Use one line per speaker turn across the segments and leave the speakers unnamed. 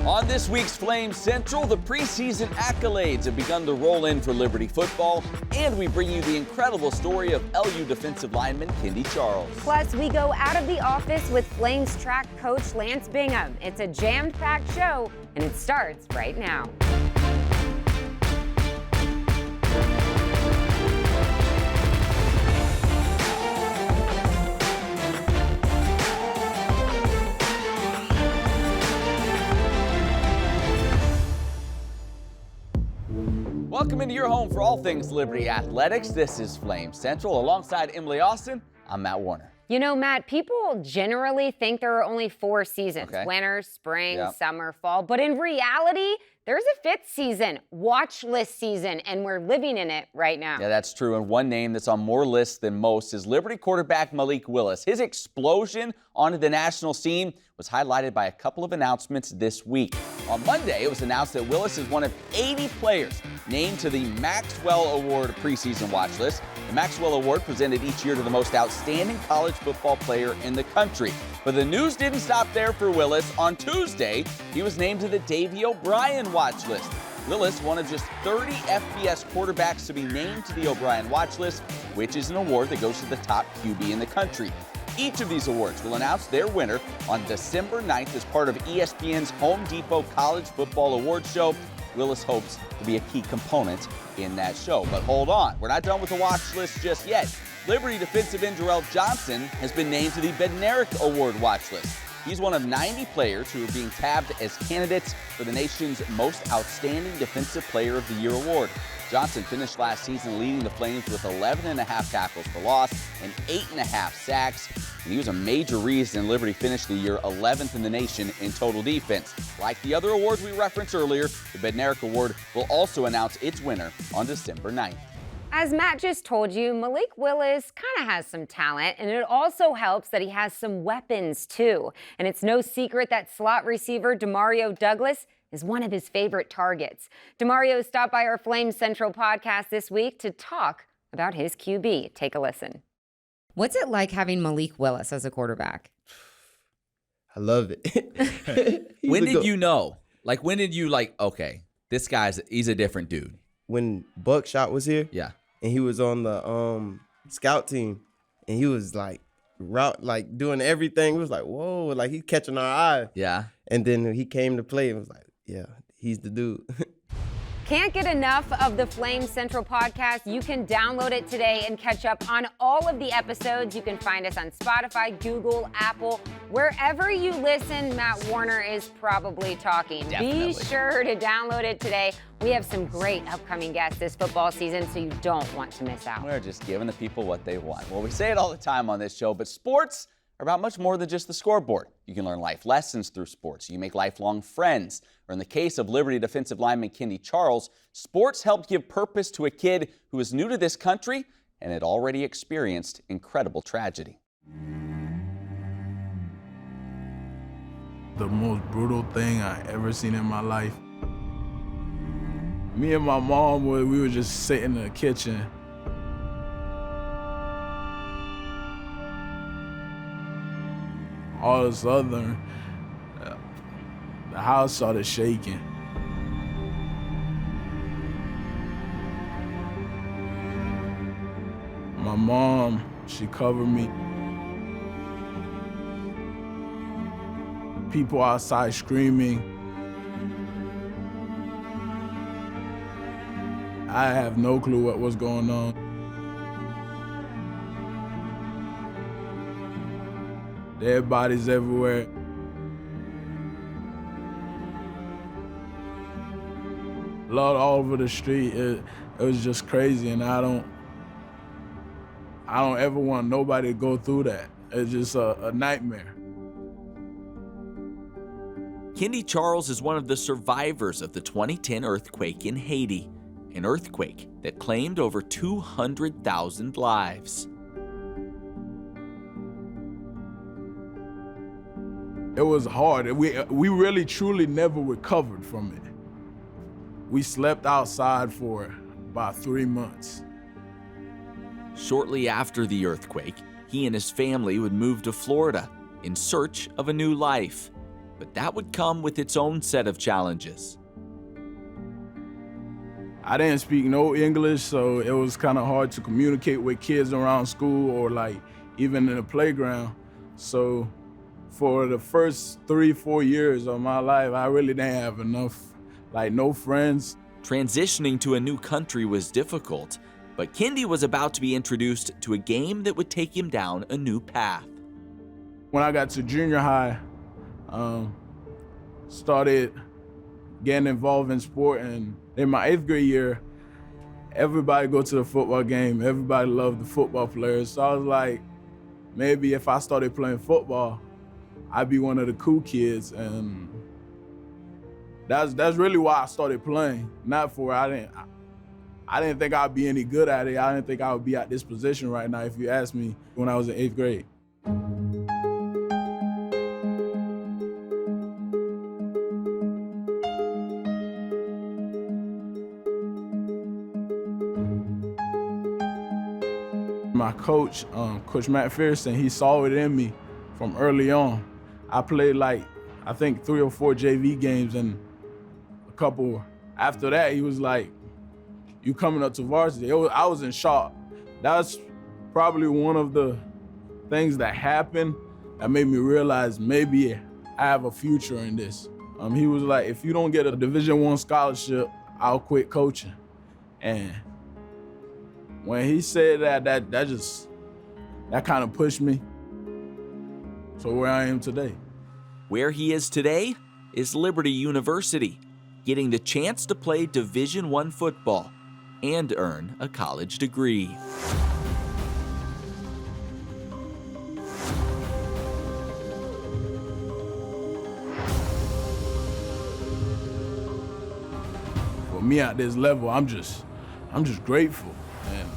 On this week's Flame Central, the preseason accolades have begun to roll in for Liberty football, and we bring you the incredible story of LU defensive lineman Kendy Charles.
Plus, we go out of the office with Flames track coach Lance Bingham. It's a jammed-packed show, and it starts right now.
Welcome into your home for all things Liberty Athletics. This is Flame Central. Alongside Emily Austin, I'm Matt Warner.
You know, Matt, people generally think there are only 4 seasons, winter, spring, summer, fall. But in reality, there's a 5th season, watch list season, and we're living in it right now.
Yeah, that's true. And one name that's on more lists than most is Liberty quarterback Malik Willis. His explosion onto the national scene was highlighted by a couple of announcements this week. On Monday, it was announced that Willis is one of 80 players named to the Maxwell Award preseason watch list. The Maxwell Award presented each year to the most outstanding college football player in the country. But the news didn't stop there for Willis. On Tuesday, he was named to the Davey O'Brien watch list. Willis, one of just 30 FBS quarterbacks to be named to the O'Brien watch list, which is an award that goes to the top QB in the country. Each of these awards will announce their winner on December 9th as part of ESPN's Home Depot College Football Awards show. Willis hopes to be a key component in that show. But hold on, we're not done with the watch list just yet. Liberty defensive end Jarrell Johnson has been named to the Bednarik Award watch list. He's one of 90 players who are being tabbed as candidates for the nation's most outstanding defensive player of the year award. Johnson finished last season leading the Flames with 11.5 tackles for loss and 8.5 sacks. And he was a major reason Liberty finished the year 11th in the nation in total defense. Like the other awards we referenced earlier, the Bednarik Award will also announce its winner on December 9th.
As Matt just told you, Malik Willis kind of has some talent, and it also helps that he has some weapons, too. And it's no secret that slot receiver Demario Douglas is one of his favorite targets. Demario stopped by our Flame Central podcast this week to talk about his QB. Take a listen. What's it like having Malik Willis as a quarterback?
I love it.
When did you know? Like, when did you okay, this he's a different dude?
When Buckshot was here?
Yeah.
And he was on the scout team, and he was doing everything. It was like, whoa, like he's catching our eye.
Yeah.
And then he came to play, and it was like, yeah, he's the dude.
Can't get enough of the Flame Central podcast? You can download it today and catch up on all of the episodes. You can find us on Spotify, Google, Apple, wherever you listen. Matt Warner is probably talking.
Definitely.
Be sure to download it today. We have some great upcoming guests this football season, so you don't want to miss out.
We're just giving the people what they want. Well, we say it all the time on this show, but sports are about much more than just the scoreboard. You can learn life lessons through sports. You make lifelong friends. Or in the case of Liberty defensive lineman Kendy Charles, sports helped give purpose to a kid who is new to this country and had already experienced incredible tragedy.
The most brutal thing I ever seen in my life. Me and my mom, we were just sitting in the kitchen. All of a sudden, the house started shaking. My mom, she covered me. People outside screaming. I have no clue what was going on. Dead bodies everywhere. Blood all over the street. It was just crazy, and I don't ever want nobody to go through that. It's just a nightmare.
Kendy Charles is one of the survivors of the 2010 earthquake in Haiti, an earthquake that claimed over 200,000 lives.
It was hard. We really, truly never recovered from it. We slept outside for about 3 months.
Shortly after the earthquake, he and his family would move to Florida in search of a new life. but that would come with its own set of challenges.
I didn't speak no English, so it was kind of hard to communicate with kids around school or like even in the playground. So for the first 3-4 years of my life, I really didn't have enough, like no friends.
Transitioning to a new country was difficult, but Kendy was about to be introduced to a game that would take him down a new path.
When I got to junior high, started getting involved in sport, and in my 8th grade year, everybody go to the football game. Everybody loved the football players. So I was like, maybe if I started playing football, I'd be one of the cool kids. And that's really why I started playing. Not for I didn't think I'd be any good at it. I didn't think I would be at this position right now if you asked me when I was in 8th grade. My coach, Coach Matt Fearson, he saw it in me from early on. I played like, I think 3 or 4 JV games, and a couple after that, he was like, you coming up to varsity. I was in shock. That's probably one of the things that happened that made me realize maybe I have a future in this. He was like, if you don't get a Division I scholarship, I'll quit coaching. And when he said that kind of pushed me. So where I am today.
Where he is today is Liberty University, getting the chance to play Division I football and earn a college degree.
For me at this level, I'm just grateful. And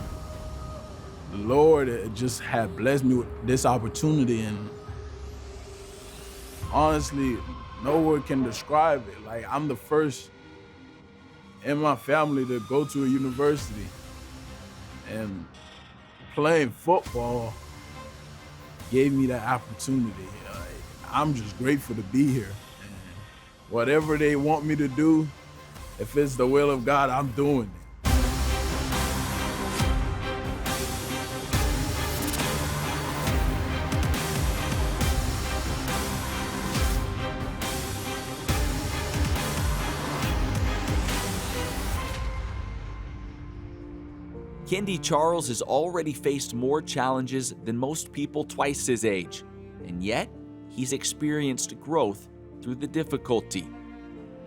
the Lord just had blessed me with this opportunity, and honestly, no word can describe it. Like, I'm the first in my family to go to a university, and playing football gave me that opportunity. I'm just grateful to be here. And whatever they want me to do, if it's the will of God, I'm doing it.
Kendy Charles has already faced more challenges than most people twice his age, and yet he's experienced growth through the difficulty,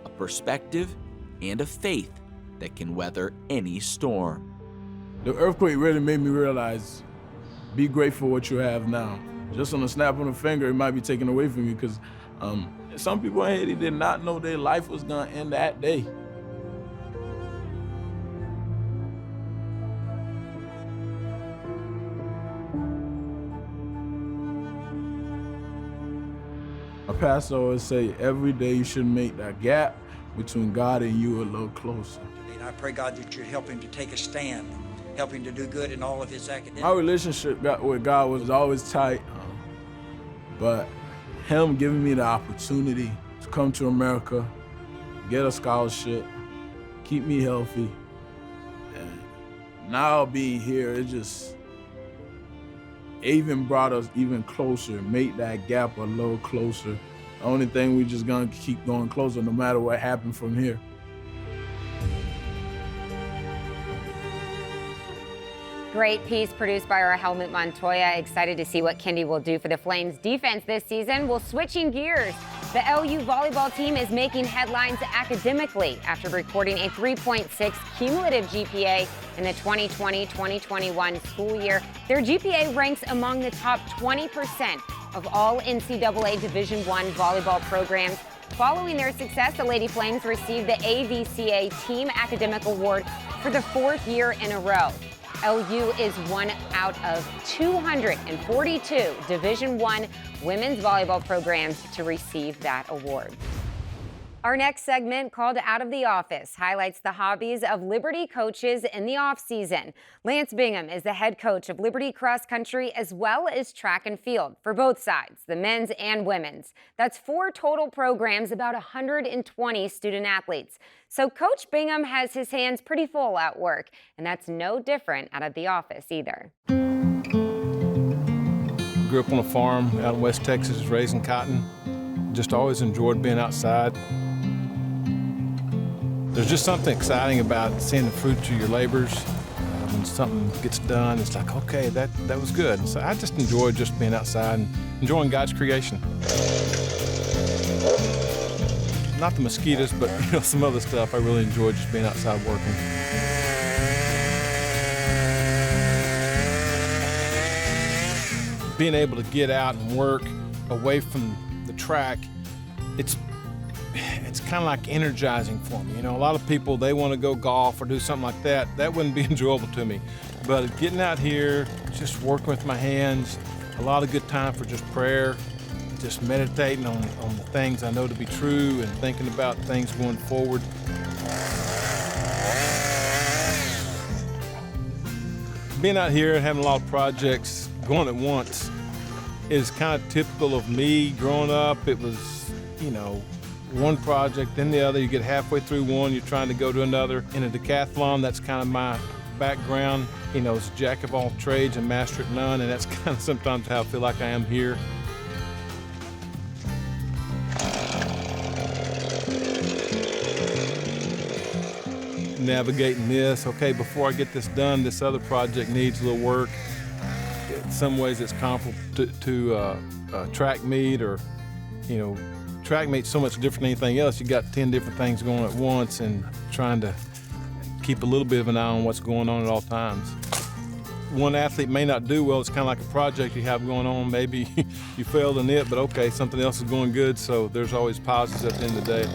a perspective and a faith that can weather any storm.
The earthquake really made me realize, be grateful for what you have now. Just on a snap of a finger, it might be taken away from you, because some people in Haiti did not know their life was gonna end that day. My pastor always say, every day you should make that gap between God and you a little closer.
And I pray, God, that you'd help him to take a stand, help him to do good in all of his academics.
My relationship with God was always tight, but him giving me the opportunity to come to America, get a scholarship, keep me healthy, and now being here, it even brought us even closer, make that gap a little closer. The only thing, we just gonna keep going closer no matter what happens from here.
Great piece produced by our Helmut Montoya. Excited to see what Kendy will do for the Flames defense this season. Well, switching gears, the LU volleyball team is making headlines academically after recording a 3.6 cumulative GPA in the 2020-2021 school year. Their GPA ranks among the top 20% of all NCAA Division I volleyball programs. Following their success, the Lady Flames received the AVCA Team Academic Award for the 4th year in a row. LU is one out of 242 Division I women's volleyball programs to receive that award. Our next segment, called Out of the Office, highlights the hobbies of Liberty coaches in the offseason. Lance Bingham is the head coach of Liberty cross country as well as track and field for both sides, the men's and women's. That's 4 total programs, about 120 student athletes. So Coach Bingham has his hands pretty full at work, and that's no different out of the office either.
Grew up on a farm out in West Texas raising cotton. Just always enjoyed being outside. There's just something exciting about seeing the fruits of your labors. When something gets done, it's like, okay, that was good. So I just enjoy just being outside and enjoying God's creation. Not the mosquitoes, but some other stuff. I really enjoy just being outside working. Being able to get out and work away from the track, it's kind of like energizing for me. A lot of people, they want to go golf or do something like that. That wouldn't be enjoyable to me. But getting out here, just working with my hands, a lot of good time for just prayer, just meditating on the things I know to be true and thinking about things going forward. Being out here and having a lot of projects going at once is kind of typical of me growing up. It was, one project, then the other. You get halfway through one, you're trying to go to another. In a decathlon, that's kind of my background. It's jack of all trades and master at none, and that's kind of sometimes how I feel like I am here. Navigating this, okay, before I get this done, this other project needs a little work. In some ways it's comparable to track meet, or track meet's so much different than anything else. You got 10 different things going at once and trying to keep a little bit of an eye on what's going on at all times. One athlete may not do well. It's kind of like a project you have going on. Maybe you failed in it, but okay, something else is going good, so there's always positives at the end of the day.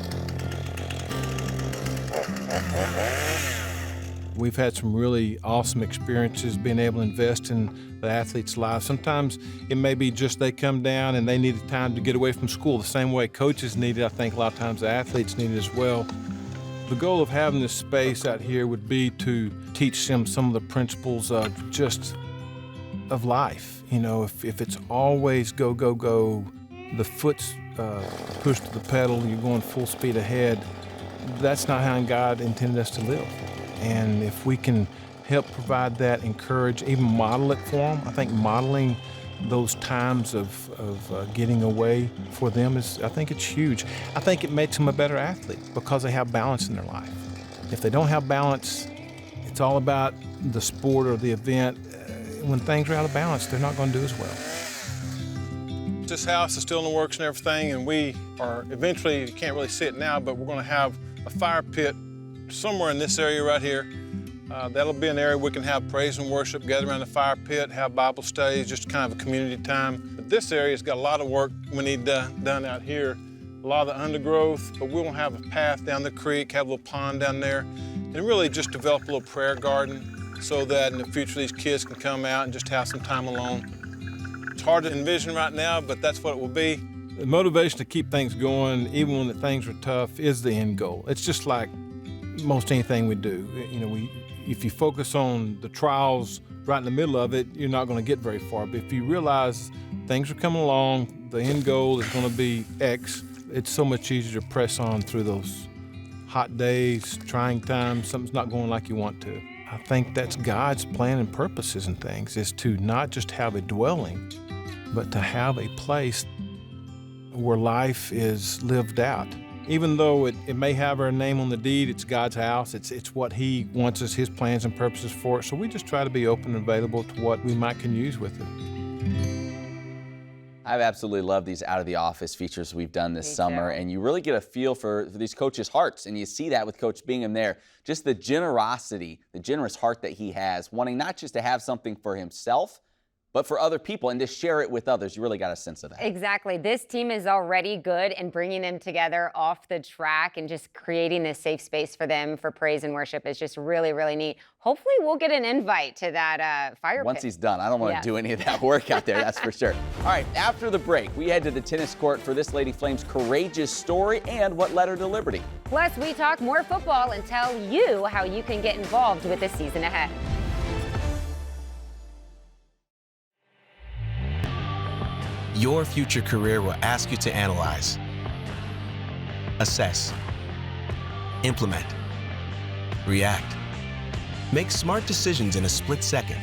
We've had some really awesome experiences being able to invest in the athletes' lives. Sometimes it may be just they come down and they need time to get away from school, the same way coaches need it. I think a lot of times the athletes need it as well. The goal of having this space out here would be to teach them some of the principles of life. If it's always go, go, go, the foot's pushed to the pedal, you're going full speed ahead, that's not how God intended us to live. And if we can help provide that, encourage, even model it for them, I think modeling those times of getting away for them I think it's huge. I think it makes them a better athlete because they have balance in their life. If they don't have balance, it's all about the sport or the event. When things are out of balance, they're not going to do as well. This house is still in the works and everything, and we are eventually, you can't really see it now, but we're going to have a fire pit somewhere in this area right here. That'll be an area we can have praise and worship, gather around the fire pit, have Bible studies, just kind of a community time. But this area's got a lot of work we need done out here. A lot of the undergrowth, but we won't have a path down the creek, have a little pond down there, and really just develop a little prayer garden so that in the future these kids can come out and just have some time alone. It's hard to envision right now, but that's what it will be. The motivation to keep things going, even when the things are tough, is the end goal. It's just like most anything we do. If you focus on the trials right in the middle of it, you're not going to get very far. But if you realize things are coming along, the end goal is going to be X, it's so much easier to press on through those hot days, trying times, something's not going like you want to. I think that's God's plan and purposes and things, is to not just have a dwelling, but to have a place where life is lived out. Even though it may have our name on the deed, it's God's house. It's what He wants us, His plans and purposes for it. So we just try to be open and available to what we can use with it.
I've absolutely loved these Out of the Office features we've done this summer, and you really get a feel for these coaches' hearts, and you see that with Coach Bingham there. Just the generosity, the generous heart that he has, wanting not just to have something for himself, but for other people and to share it with others. You really got a sense of that.
Exactly. This team is already good, and bringing them together off the track and just creating this safe space for them for praise and worship is just really, really neat. Hopefully we'll get an invite to that fire
Once
pit.
he's done, I don't want to do any of that work out there, that's for sure. All right, after the break, we head to the tennis court for this Lady Flame's courageous story and what led her to Liberty.
Plus, we talk more football and tell you how you can get involved with the season ahead.
Your future career will ask you to analyze, assess, implement, react, make smart decisions in a split second.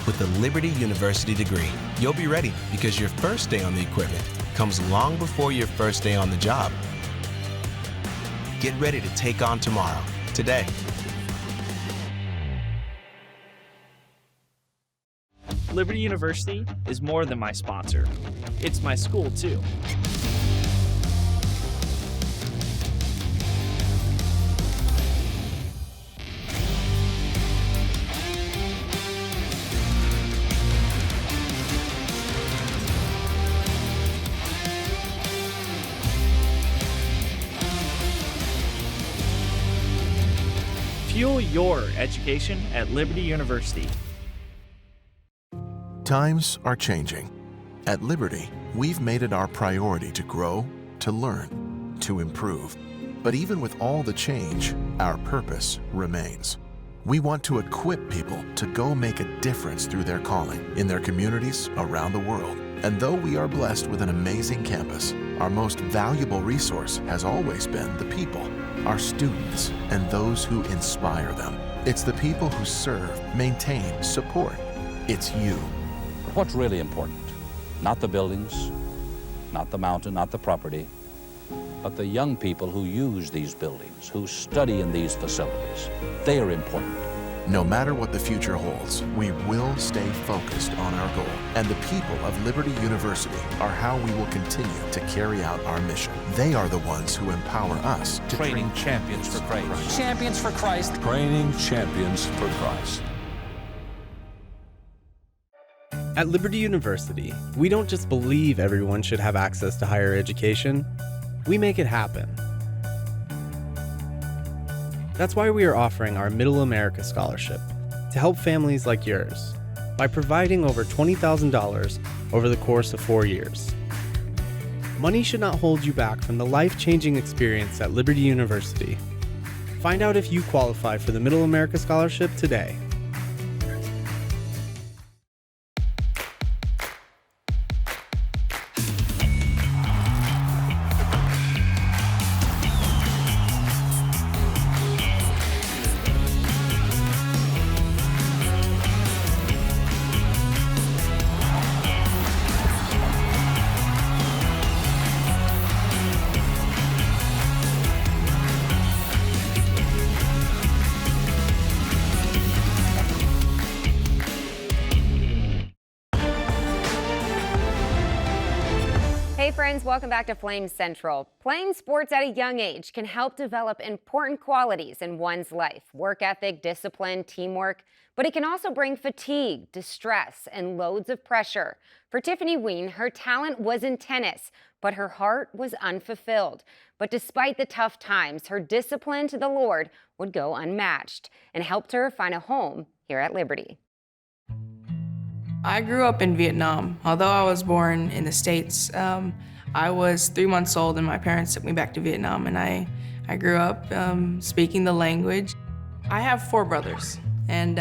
With the Liberty University degree, you'll be ready because your first day on the equipment comes long before your first day on the job. Get ready to take on tomorrow, today.
Liberty University is more than my sponsor. It's my school, too. Fuel your education at Liberty University.
Times are changing. At Liberty, we've made it our priority to grow, to learn, to improve. But even with all the change, our purpose remains. We want to equip people to go make a difference through their calling in their communities around the world. And though we are blessed with an amazing campus, our most valuable resource has always been the people, our students, and those who inspire them. It's the people who serve, maintain, support. It's you.
What's really important? Not the buildings, not the mountain, not the property, but the young people who use these buildings, who study in these facilities. They are important.
No matter what the future holds, we will stay focused on our goal. And the people of Liberty University are how we will continue to carry out our mission. They are the ones who empower us to
Training champions for Christ. Champions for Christ. Training champions for Christ.
At Liberty University, we don't just believe everyone should have access to higher education, we make it happen. That's why we are offering our Middle America Scholarship to help families like yours by providing over $20,000 over the course of 4 years. Money should not hold you back from the life-changing experience at Liberty University. Find out if you qualify for the Middle America Scholarship today.
Hey friends, welcome back to Flames Central. Playing sports at a young age can help develop important qualities in one's life: work ethic, discipline, teamwork, but it can also bring fatigue, distress, and loads of pressure. For Tiffany Ween, her talent was in tennis, but her heart was unfulfilled. But despite the tough times, her discipline to the Lord would go unmatched and helped her find a home here at Liberty.
I grew up in Vietnam. Although I was born in the States, I was 3 months old and my parents took me back to Vietnam, and I grew up speaking the language. I have 4 brothers, and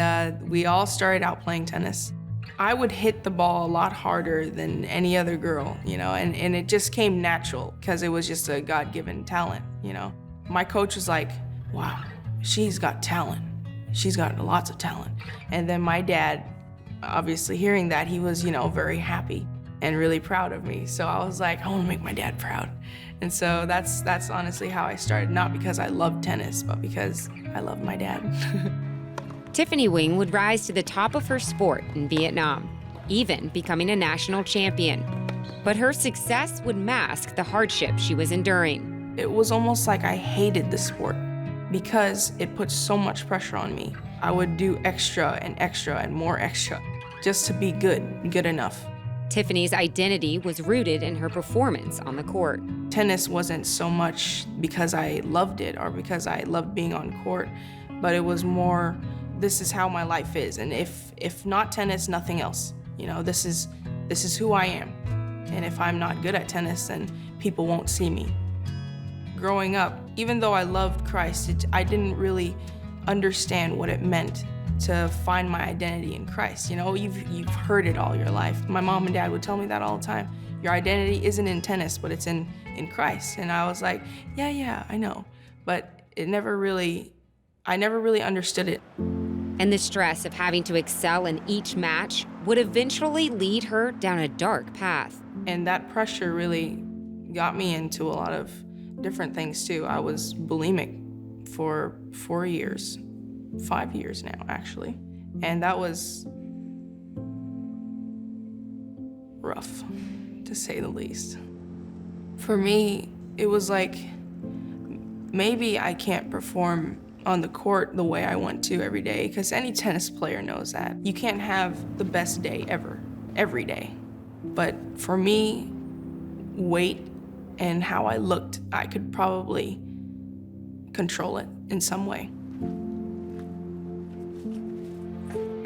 we all started out playing tennis. I would hit the ball a lot harder than any other girl, you know, and it just came natural because it was just a God-given talent, you know. My coach was like, wow, she's got talent. She's got lots of talent. And then my dad, obviously hearing that, he was, you know, very happy and really proud of me. So I was like, I want to make my dad proud. And so that's honestly how I started, not because I loved tennis, but because I loved my dad.
Tiffany Wing would rise to the top of her sport in Vietnam, even becoming a national champion. But her success would mask the hardship she was enduring.
It was almost like I hated the sport because it put so much pressure on me. I would do extra and extra and more extra. just to be good enough.
Tiffany's identity was rooted in her performance on the court.
Tennis wasn't so much because I loved it or because I loved being on court, but it was more, this is how my life is. And if not tennis, nothing else. You know, this is who I am. And if I'm not good at tennis, then people won't see me. Growing up, even though I loved Christ, I didn't really understand what it meant to find my identity in Christ. You know, you've heard it all your life. My mom and dad would tell me that all the time. Your identity isn't in tennis, but it's in Christ. And I was like, yeah, I know. But I never really understood it.
And the stress of having to excel in each match would eventually lead her down a dark path.
And that pressure really got me into a lot of different things too. I was bulimic for 4 years, 5 years now actually. And that was rough, to say the least. For me, it was like, maybe I can't perform on the court the way I want to every day, because any tennis player knows that. You can't have the best day ever, every day. But for me, weight and how I looked, I could probably control it in some way.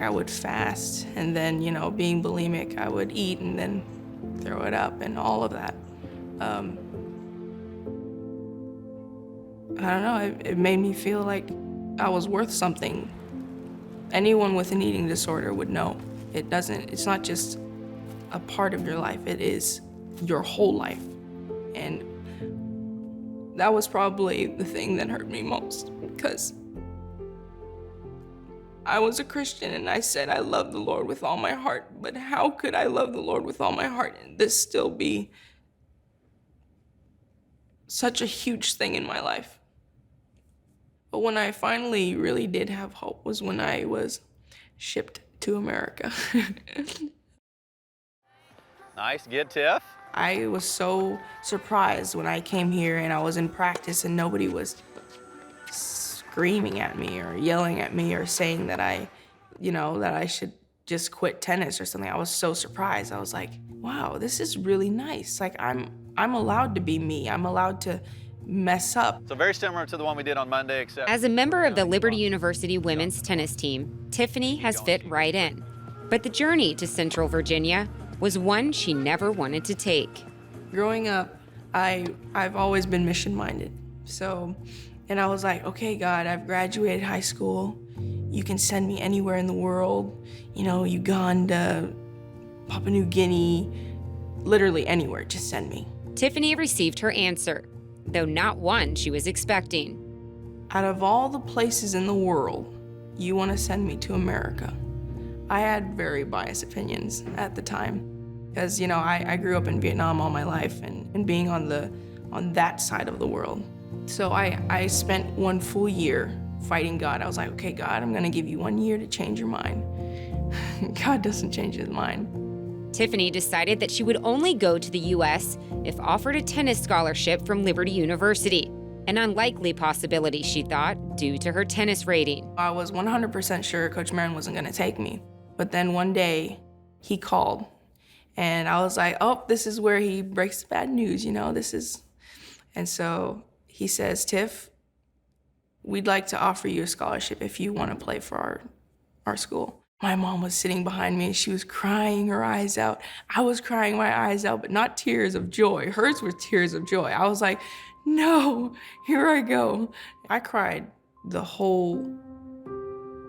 I would fast, and then, you know, being bulimic, I would eat and then throw it up and all of that. I don't know, it made me feel like I was worth something. Anyone with an eating disorder would know. It's not just a part of your life, it is your whole life. And that was probably the thing that hurt me most, because I was a Christian and I said I love the Lord with all my heart, but how could I love the Lord with all my heart and this still be such a huge thing in my life? But when I finally really did have hope was when I was shipped to America.
Nice, good, Tiff.
I was so surprised when I came here and I was in practice and nobody was screaming at me or yelling at me or saying that I should just quit tennis or something. I was so surprised. I was like, wow, this is really nice. Like I'm allowed to be me. I'm allowed to mess up.
So very similar to the one we did on Monday, except
As a member of the Liberty University women's tennis team, Tiffany has fit right in. But the journey to Central Virginia was one she never wanted to take.
Growing up, I've always been mission-minded. And I was like, okay, God, I've graduated high school. You can send me anywhere in the world. You know, Uganda, Papua New Guinea, literally anywhere, just send me.
Tiffany received her answer, though not one she was expecting.
Out of all the places in the world, you want to send me to America. I had very biased opinions at the time, because, you know, I grew up in Vietnam all my life and being on that side of the world. So I spent 1 full year fighting God. I was like, okay, God, I'm gonna give you 1 year to change your mind. God doesn't change his mind.
Tiffany decided that she would only go to the U.S. if offered a tennis scholarship from Liberty University, an unlikely possibility, she thought, due to her tennis rating.
I was 100% sure Coach Marin wasn't gonna take me. But then one day, he called, and I was like, oh, this is where he breaks the bad news, you know, And so he says, Tiff, we'd like to offer you a scholarship if you want to play for our school. My mom was sitting behind me and she was crying her eyes out. I was crying my eyes out, but not tears of joy. Hers were tears of joy. I was like, no, here I go. I cried the whole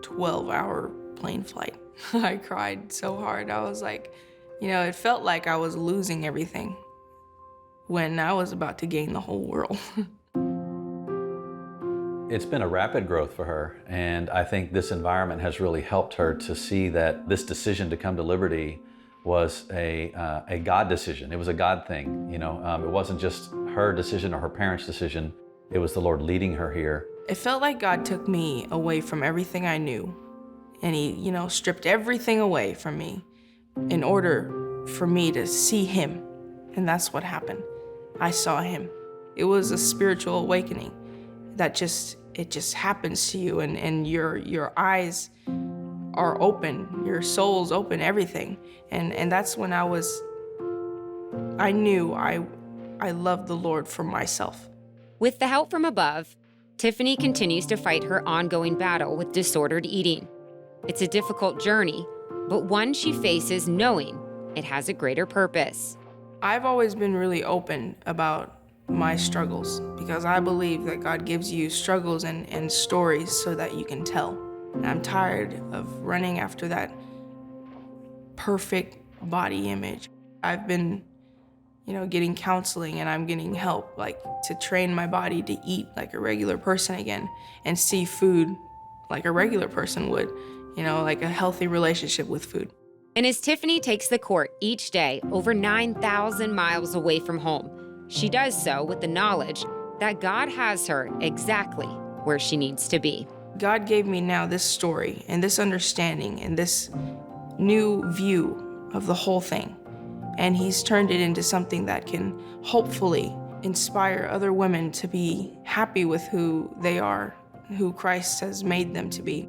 12-hour plane flight. I cried so hard. I was like, you know, it felt like I was losing everything when I was about to gain the whole world.
It's been a rapid growth for her, and I think this environment has really helped her to see that this decision to come to Liberty was a God decision. It was a God thing, you know. It wasn't just her decision or her parents' decision. It was the Lord leading her here.
It felt like God took me away from everything I knew, and he, you know, stripped everything away from me in order for me to see him, and that's what happened. I saw him. It was a spiritual awakening that it just happens to you, and your eyes are open, your soul's open, everything. And that's when I knew I loved the Lord for myself.
With the help from above, Tiffany continues to fight her ongoing battle with disordered eating. It's a difficult journey, but one she faces knowing it has a greater purpose.
I've always been really open about my struggles because I believe that God gives you struggles and stories so that you can tell. And I'm tired of running after that perfect body image. I've been, getting counseling, and I'm getting help, like to train my body to eat like a regular person again and see food like a regular person would, like a healthy relationship with food.
And as Tiffany takes the court each day over 9,000 miles away from home, she does so with the knowledge that God has her exactly where she needs to be.
God gave me now this story and this understanding and this new view of the whole thing. And he's turned it into something that can hopefully inspire other women to be happy with who they are, who Christ has made them to be.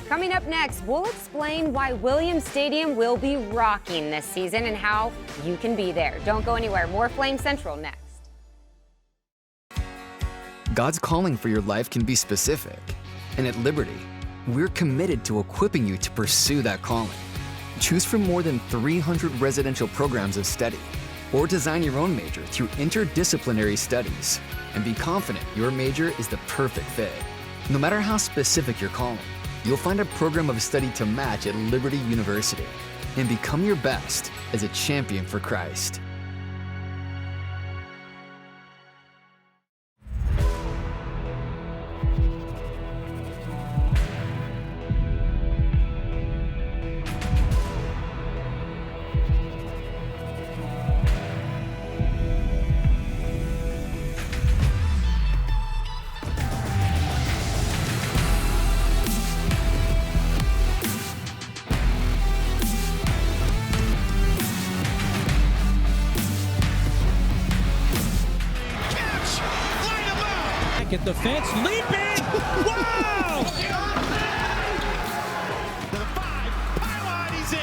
Coming up next, we'll explain why Williams Stadium will be rocking this season and how you can be there. Don't go anywhere. More Flame Central next.
God's calling for your life can be specific. And at Liberty, we're committed to equipping you to pursue that calling. Choose from more than 300 residential programs of study, or design your own major through interdisciplinary studies, and be confident your major is the perfect fit. No matter how specific your calling, you'll find a program of study to match at Liberty University and become your best as a champion for Christ.
At the fence, leaping! Wow! The 5, pylon, he's in!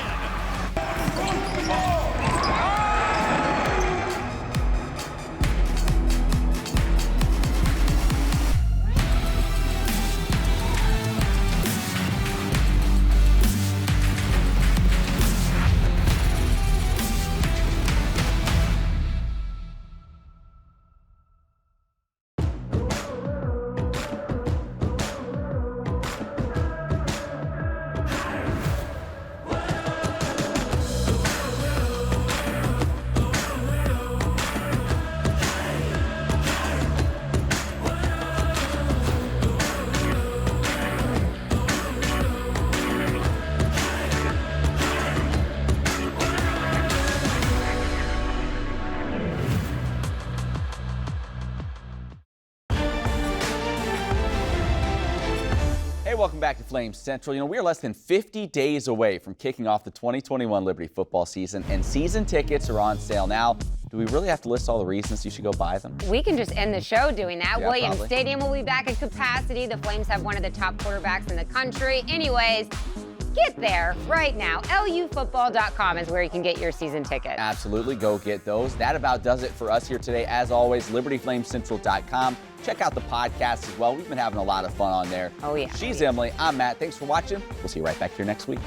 Hey, welcome back to Flames Central. We are less than 50 days away from kicking off the 2021 Liberty football season, and season tickets are on sale now. Do we really have to list all the reasons you should go buy them?
We can just end the show doing that.
Yeah,
Williams
probably.
Stadium will be back at capacity. The Flames have one of the top quarterbacks in the country. Anyways, get there right now. LUfootball.com is where you can get your season tickets.
Absolutely. Go get those. That about does it for us here today. As always, libertyflamecentral.com. Check out the podcast as well. We've been having a lot of fun on there.
Oh, yeah.
She's Emily. I'm Matt. Thanks for watching. We'll see you right back here next week.